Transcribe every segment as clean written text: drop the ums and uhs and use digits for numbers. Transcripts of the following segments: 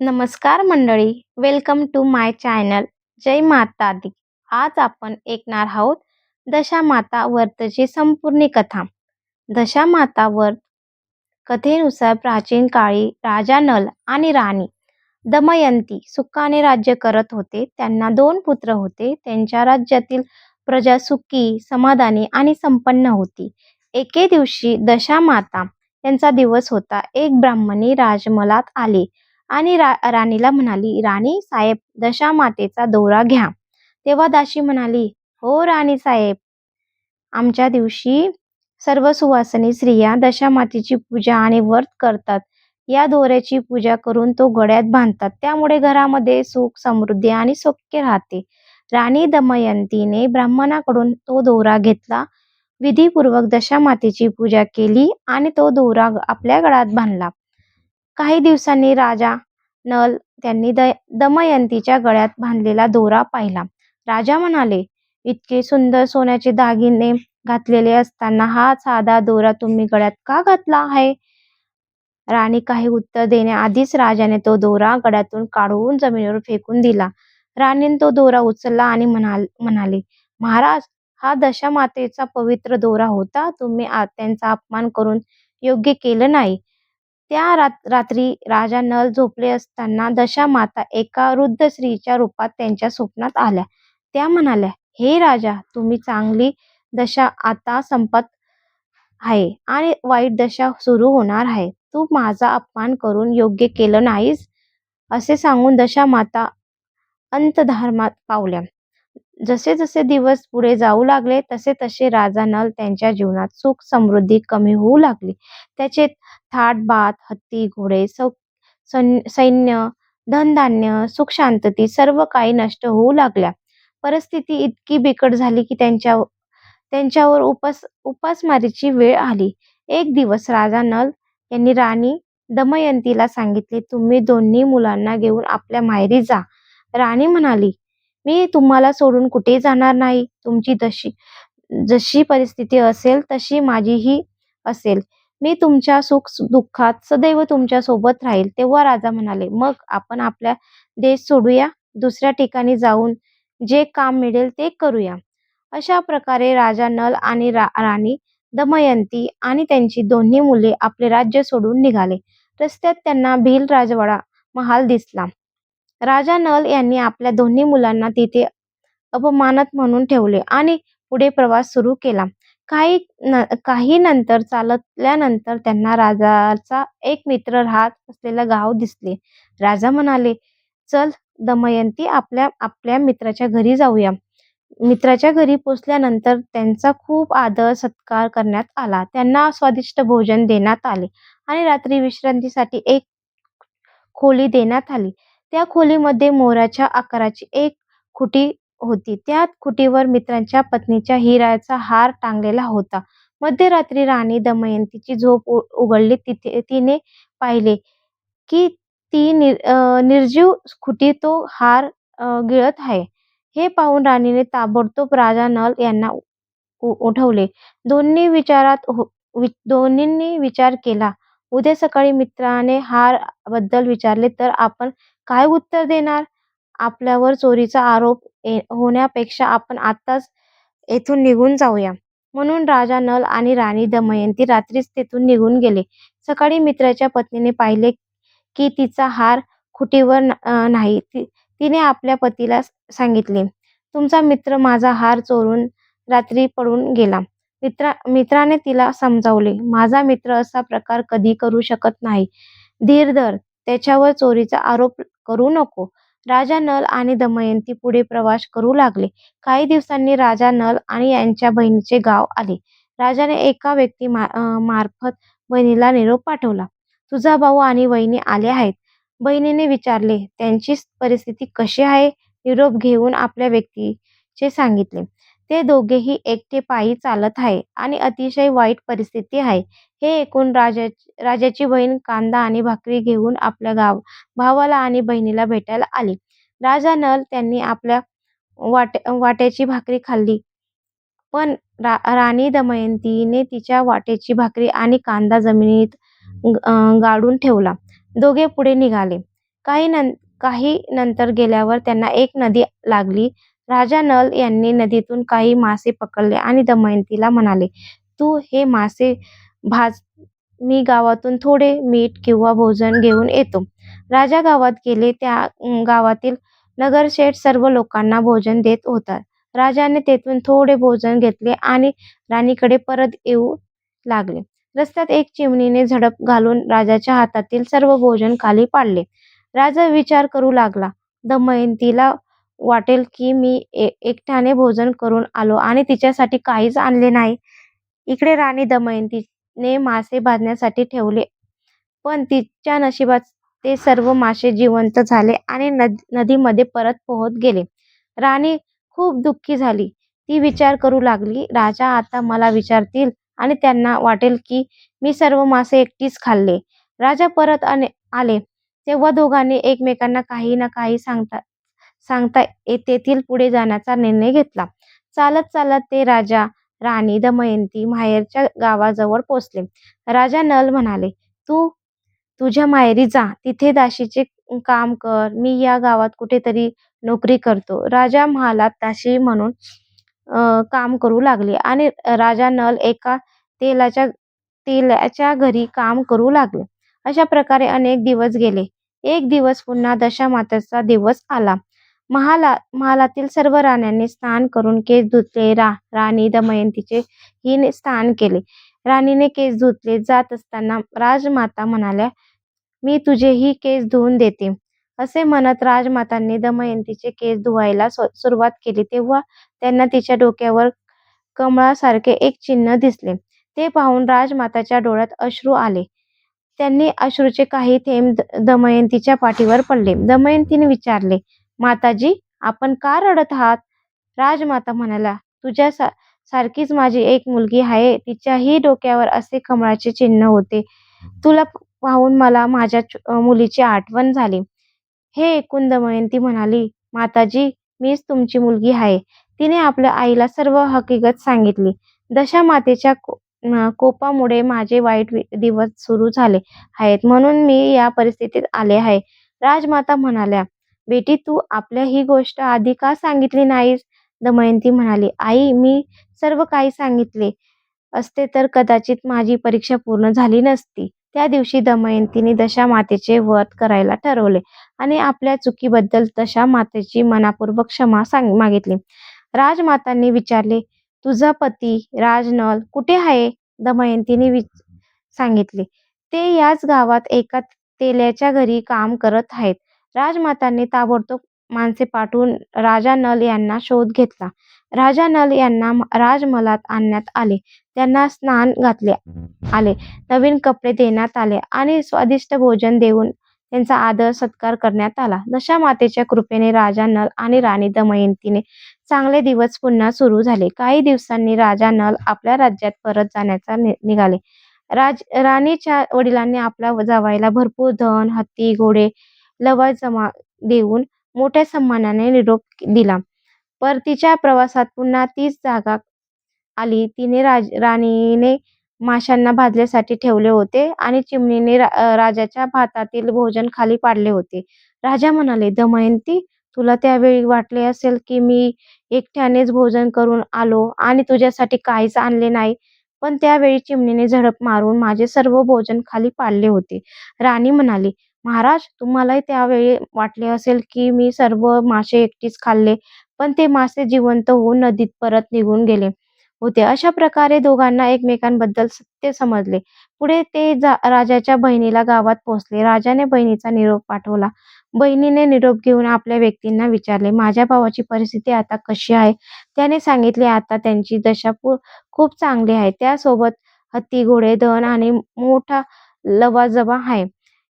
नमस्कार मंडळी, welcome to my channel. जय माता दी. आज आपण ऐकणार आहोत दशामाता व्रतची संपूर्ण कथा. दशामाता व्रत कथेनुसार प्राचीन काळी राजा नल आणि राणी दमयंती सुखाने राज्य करत होते. त्यांना 2 पुत्र होते. त्यांच्या राज्यातील प्रजा सुखी, समाधानी आणि संपन्न होती. एके दिवशी दशामाता यांचा दिवस होता. एक ब्राह्मणी राजमहालात आली आणि राणीला म्हणाली, "राणी साहेब, दशामातेचा दौरा घ्या." तेव्हा दासी म्हणाली, "हो राणी साहेब, आमच्या दिवशी सर्व सुवासिनी स्त्रिया दशामातेची पूजा आणि व्रत करतात. या दोऱ्याची पूजा करून तो गळ्यात बांधतात. त्यामुळे घरामध्ये सुख, समृद्धी आणि सौख्य राहते." राणी दमयंतीने ब्राह्मणाकडून तो दोरा घेतला, विधीपूर्वक दशामातेची पूजा केली आणि तो दोरा आपल्या गळ्यात बांधला. काही दिवसांनी राजा नल त्यांनी दमयंतीच्या गळ्यात बांधलेला दोरा पाहिला. राजा म्हणाले, "इतके सुंदर सोन्याचे दागिने घातलेले असताना हा साधा दोरा तुम्ही गळ्यात का घातला आहे?" राणी काही उत्तर देण्याआधीच राजाने तो दोरा गळ्यातून काढून जमिनीवर फेकून दिला. राणीने तो दोरा उचलला आणि म्हणाले, "महाराज, हा दशामातेचा पवित्र दोरा होता. तुम्ही त्यांचा अपमान करून योग्य केलं नाही." त्या रात्री राजा नल झोपले असताना दशामाता एका वृद्ध स्त्रीच्या रूपात त्यांच्या स्वप्नात आल्या. त्या म्हणाल्या, "हे राजा, तुम्ही चांगली दशा आता संपत आहे आणि वाईट दशा सुरू होणार आहे. तू माझा अपमान करून योग्य केलं नाहीस." असे सांगून दशामाता अंतर्धानात पावल्या. जसे जसे दिवस पुढे जाऊ लागले तसे तसे राजा नल त्यांच्या जीवनात सुख समृद्धी कमी होऊ लागली. त्याचे थाटबाट, हत्ती, घोडे, सैन्य, धनधान्य, सुख शांतती सर्व काही नष्ट होऊ लागल्या. परिस्थिती इतकी बिकट झाली की त्यांच्यावर उपासमारीची वेळ आली. एक दिवस राजा नल यांनी राणी दमयंतीला सांगितले, "तुम्ही दोन्ही मुलांना घेऊन आपल्या माहेरी जा." राणी म्हणाली, "मी तुम्हाला सोडून कुठे जाणार नाही. तुमची जशी परिस्थिती असेल तशी माझीही असेल. मी तुमच्या सुख-दुःखात सदैव तुमच्या सोबत राहील." तेव्हा राजा म्हणाले, "मग आपण आपला देश सोडूया. दुसऱ्या ठिकाणी जाऊन जे काम मिळेल ते करूया." अशा प्रकारे राजा नल आणि राणी दमयंती आणि त्यांची दोन्ही मुले आपले राज्य सोडून निघाले. रस्त्यात त्यांना भील राजवाडा महाल दिसला. राजा नल यांनी आपल्या दोन्ही मुलांना तिथे अपमानत म्हणून ठेवले आणि पुढे प्रवास सुरू केला. काही नंतर चालल्यानंतर त्यांना राजाचा एक मित्र राहत असलेले गाव दिसले. राजा म्हणाले, "चल दमयंती, आपल्या मित्राच्या घरी जाऊया." मित्राच्या घरी पोचल्यानंतर त्यांचा खूप आदर सत्कार करण्यात आला. त्यांना स्वादिष्ट भोजन देण्यात आले आणि रात्री विश्रांतीसाठी एक खोली देण्यात आली. त्या खोलीमध्ये मोराच्या आकाराची एक खुटी होती. त्या खुटीवर मित्राच्या पत्नीच्या हिऱ्याचा हार टांगलेला होता. मध्यरात्री राणी दमयंतीची झोप उघडली. तिने पाहिले की ती निर्जीव खुटीत तो हार गिळत आहे. हे पाहून राणीने ताबडतोब राजा नल यांना उठवले. दोन्हींनी विचार केला, "उद्या सकाळी मित्राने हार बद्दल विचारले तर आपण काय उत्तर देणार? आपल्यावर चोरीचा आरोप होण्यापेक्षा आपण आत्ताच येथून निघून जाऊया." म्हणून राजा नल आणि राणी दमयंती रात्रीच तेथून निघून गेले. सकाळी मित्राच्या पत्नीने पाहिले की तिचा हार खुटीवर नाही. तिने आपल्या पतीला सांगितले, "तुमचा मित्र माझा हार चोरून रात्री पळून गेला." मित्राने तिला समजावले, "माझा मित्र असा प्रकार कधी करू शकत नाही. धीर धर, त्याच्यावर चोरीचा आरोप करू नको." राजा नल आणि दमयंती पुढे प्रवास करू लागले. काही दिवसांनी राजा नल आणि यांच्या बहिणीचे गाव आले. राजाने एका व्यक्ती मार्फत बहिणीला निरोप पाठवला, "तुझा भाऊ आणि वहिनी आले आहेत." बहिणीने विचारले, "त्यांची परिस्थिती कशी आहे?" निरोप घेऊन आपल्या व्यक्तीचे सांगितले. ते दोघेही एकटे पायी चालत आहे आणि अतिशय वाईट परिस्थिती आहे. हे ऐकून राजाची बहीण कांदा आणि भाकरी घेऊन आपल्या भावाला आणि बहिणीला भेटायला आली. राजा नल त्यांनी आपल्या वाट्याची भाकरी खाल्ली, पण राणी दमयंतीने तिच्या वाट्याची भाकरी आणि कांदा जमिनीत गाडून ठेवला. दोघे पुढे निघाले. काही नंतर गेल्यावर त्यांना एक नदी लागली. राजा नल यांनी नदीतून काही मासे पकडले आणि दमयंतीला म्हणाले, "तू हे मासे भाज. मी गावातून थोडे मीठ किंवा भोजन घेऊन येतो." राजा गावात गेले. त्या गावातील नगरसेठ सर्व लोकांना भोजन देत होता. राजाने तेथून थोडे भोजन घेतले आणि राणीकडे परत येऊ लागले. रस्त्यात एक चिमणीने झडप घालून राजाच्या हातातील सर्व भोजन खाली पाडले. राजा विचार करू लागला, दमयंतीला वाटेल की मी एकट्याने भोजन करून आलो आणि तिच्यासाठी काहीच आणले नाही. इकडे राणी दमयंतीने मासे भाजण्यासाठी ठेवले, पण तिच्या नशिबात ते सर्व मासे जिवंत झाले आणि नदीमध्ये परत पोहत गेले. राणी खूप दुःखी झाली. ती विचार करू लागली, राजा आता मला विचारतील आणि त्यांना वाटेल की मी सर्व मासे एकटीच खाल्ले. राजा परत आले तेव्हा दोघांनी एकमेकांना काही ना काही सांगता सांगता तेथील पुढे जाण्याचा निर्णय घेतला. चालत चालत ते राजा, राणी, दमयंती माहेरच्या गावाजवळ पोचले. राजा नल म्हणाले, "तू तुझ्या माहेरी जा. तिथे दासीचे काम कर. मी या गावात कुठेतरी नोकरी करतो." राजा महालात दासी म्हणून काम करू लागले आणि राजा नल एका तेलाच्या घरी काम करू लागले. अशा प्रकारे अनेक दिवस गेले. एक दिवस पुन्हा दशामातेचा दिवस आला. महालातील सर्व राण्यांनी स्नान करून केस धुतले. राणी दमयंतीचे ही स्नान केले. राणीने केस धुतले जात असताना राजमाता म्हणाल्या, "मी तुझेही केस धुवून देते." असे म्हणत राजमातांनी दमयंतीचे केस धुवायला सुरुवात केली तेव्हा त्यांना तिच्या डोक्यावर कमळासारखे एक चिन्ह दिसले. ते पाहून राजमाताच्या डोळ्यात अश्रू आले. त्यांनी अश्रूचे काही थेंब दमयंतीच्या पाठीवर पडले. दमयंतीने विचारले, "माताजी, आपण का रडत आहात?" राजमाता म्हणाल्या, "तुझ्या सारखीच माझी एक मुलगी आहे. तिच्याही डोक्यावर असे कमळाचे चिन्ह होते. तुला पाहून मला माझ्या मुलीची आठवण झाली." हे ऐकून दमयंती म्हणाली, "माताजी, मीच तुमची मुलगी आहे." तिने आपल्या आईला सर्व हकीकत सांगितली. दशामातेच्या कोपामुळे माझे वाईट दिवस सुरू झाले आहेत, म्हणून मी या परिस्थितीत आले आहे. राजमाता म्हणाल्या, "बेटी, तू आपल्या ही गोष्ट आधी का सांगितली नाहीस?" दमयंती म्हणाली, "आई, मी सर्व काही सांगितले असते तर कदाचित माझी परीक्षा पूर्ण झाली नसती." त्या दिवशी दमयंतीने दशामातेचे वध करायला ठरवले आणि आपल्या चुकीबद्दल दशामातेची मनापूर्वक क्षमा मागितली. राजमातांनी विचारले, "तुझा पती राजनल कुठे आहे?" दमयंतीने सांगितले, "ते याच गावात एका तेल्याच्या घरी काम करत आहेत." राजमातांनी ताबडतोब माणसे पाठवून राजा नल यांना शोध घेतला. राजा नल यांना राजमहालात आणण्यात आले. त्यांना स्नान घातले आले, नवीन कपडे देण्यात आले आणि स्वादिष्ट भोजन देऊन त्यांचा आदर सत्कार करण्यात आला. दशामातेच्या कृपेने राजा नल आणि राणी दमयंतीने चांगले दिवस पुन्हा सुरू झाले. काही दिवसांनी राजा नल आपल्या राज्यात परत जाण्याचा निघाले. राणीच्या वडिलांनी आपल्या जावयाला भरपूर धन, हत्ती, घोडे, लवाजमा देऊन मोठ्या सन्मानाने निरोप दिला. परतीच्या प्रवासात पुन्हा तीच जागा आली. राणीने माशांना भाजण्यासाठी ठेवले होते आणि चिमणीने राजाच्या भातातील भोजन खाली पाडले होते. राजा म्हणाले, "दमयंती, तुला त्यावेळी वाटले असेल की मी एकट्यानेच भोजन करून आलो आणि तुझ्यासाठी काहीच आणले नाही, पण त्यावेळी चिमणीने झडप मारून माझे सर्व भोजन खाली पाडले होते." राणी म्हणाली, "महाराज, तुम्हालाही त्यावेळी वाटले असेल की मी सर्व मासे एकटीच खाल्ले, पण ते मासे जिवंत होऊन नदीत परत निघून गेले होते." अशा प्रकारे दोघांना एकमेकांबद्दल सत्य समजले. पुढे ते राजाच्या बहिणीला गावात पोहोचले. राजाने बहिणीचा निरोप पाठवला. बहिणीने निरोप घेऊन आपल्या व्यक्तींना विचारले, "माझ्या भावाची परिस्थिती आता कशी आहे?" त्याने सांगितले, "आता त्यांची दशा खूप चांगली आहे. त्यासोबत हत्ती, घोडे, धन आणि मोठा लवाजमा आहे."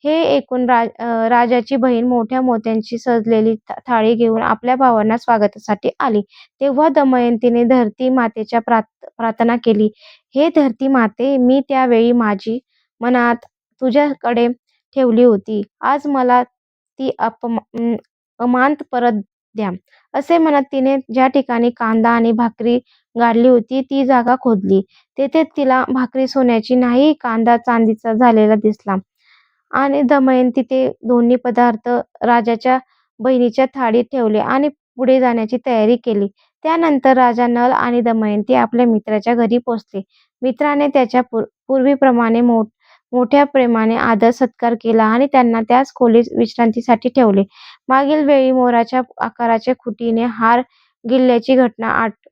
हे ऐकून राजाची बहीण मोठ्या मोत्यांची सजलेली थाळी घेऊन आपल्या भावांना स्वागतासाठी आली. तेव्हा दमयंतीने धरती मातेच्या प्रार्थना केली, "हे धरती माते, मी त्यावेळी माझी मनात तुझ्याकडे ठेवली होती. आज मला ती अमांत परत द्या." असे म्हणत तिने ज्या ठिकाणी कांदा आणि भाकरी गाडली होती ती जागा खोदली. तेथे तिला भाकरी सोन्याची नाही, कांदा चांदीचा झालेला दिसला. आणि दमयंती ते दोन्ही पदार्थ राजाच्या बहिणीच्या थाळीत ठेवले आणि पुढे जाण्याची तयारी केली. त्यानंतर राजा नल आणि दमयंती आपल्या मित्राच्या घरी पोहोचले. मित्राने त्याच्या पूर्वीप्रमाणे मोठ्या प्रेमाने आदर-सत्कार केला आणि त्यांना त्याच खोलीत विश्रांतीसाठी ठेवले. मागील वेळी मोराच्या आकाराच्या खुटीने हार गिळल्याची घटना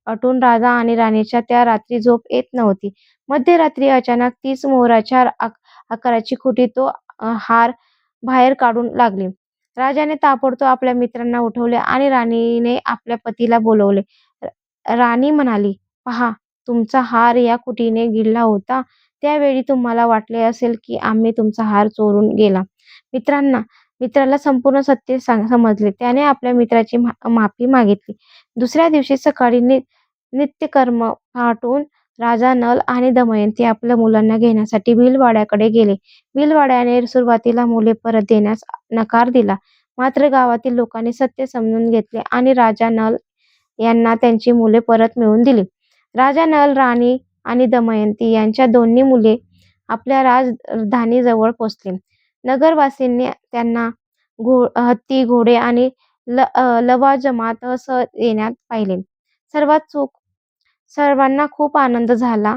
आठवून राजा आणि राणीच्या त्या रात्री झोप येत नव्हती. मध्यरात्री अचानक तीच मोराच्या आकाराची खुटी तो हार बाहेर काढू लागली. राजाने ताबडतोब आपल्या मित्रांना उठवले आणि राणीने आपल्या पतीला बोलावले. राणी म्हणाली, "पहा, तुमचा हार या खुटीने गिळला होता. त्यावेळी तुम्हाला वाटले असेल की आम्ही तुमचा हार चोरून गेला." मित्राला संपूर्ण सत्य समजले. त्याने आपल्या मित्राची माफी मागितली. दुसऱ्या दिवशी सकाळी नित्यकर्म आटोपून राजा नल आणि दमयंती आपल्या मुलांना घेण्यासाठी भीलवाड्याकडे गेले. भीलवाड्याने सुरुवातीला मुले परत देण्यास नकार दिला. मात्र गावातील लोकांनी सत्य समजून घेतले आणि राजा नल यांना त्यांची मुले परत मिळवून दिली. राजा नल, राणी आणि दमयंती यांच्या दोन्ही मुले आपल्या राजधानीजवळ पोहोचले. नगरवासींनी त्यांना हत्ती, घोडे आणि लवाजमासह येण्यात पाहिले. सर्वांना खूप आनंद झाला.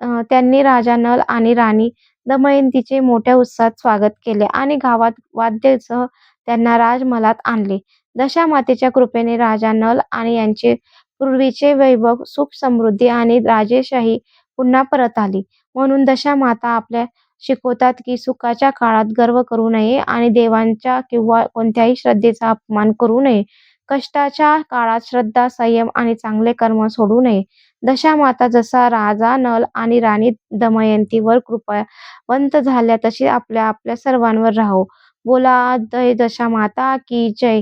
त्यांनी राजा नल आणि राणी दमयंतीचे मोठ्या उत्साहात स्वागत केले आणि गावात वाद्यासह त्यांना राजमहालात आणले. दशामातेच्या कृपेने राजा नल आणि यांचे पूर्वीचे वैभव, सुख, समृद्धी आणि राजेशाही पुन्हा परत आली. म्हणून दशामाता आपल्या शिकवतात की सुखाच्या काळात गर्व करू नये आणि देवांच्या किंवा कोणत्याही श्रद्धेचा अपमान करू नये. कष्टाच्या काळात श्रद्धा, संयम आणि चांगले कर्म सोडू नये. दशामाता जसा राजा नल आणि राणी दमयंतीवर कृपावंत झाल्या तशी आपल्या सर्वांवर राहो. बोला जय दशामाता की जय.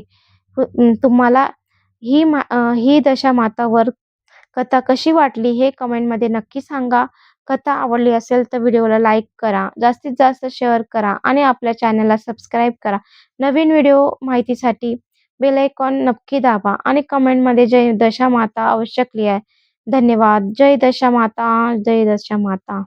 तुम्हाला ही दशामाता व्रत कथा कशी वाटली हे कमेंटमध्ये नक्की सांगा. कथा आवडली असेल तर व्हिडिओला लाईक करा, जास्तीत जास्त शेअर करा आणि आपल्या चॅनलला सबस्क्राईब करा. नवीन व्हिडिओ माहितीसाठी बेल आयकॉन नक्की दाबा आणि कमेंटमध्ये जय दशामाता अवश्य लिहा. धन्यवाद. जय दशामाता. जय दशामाता.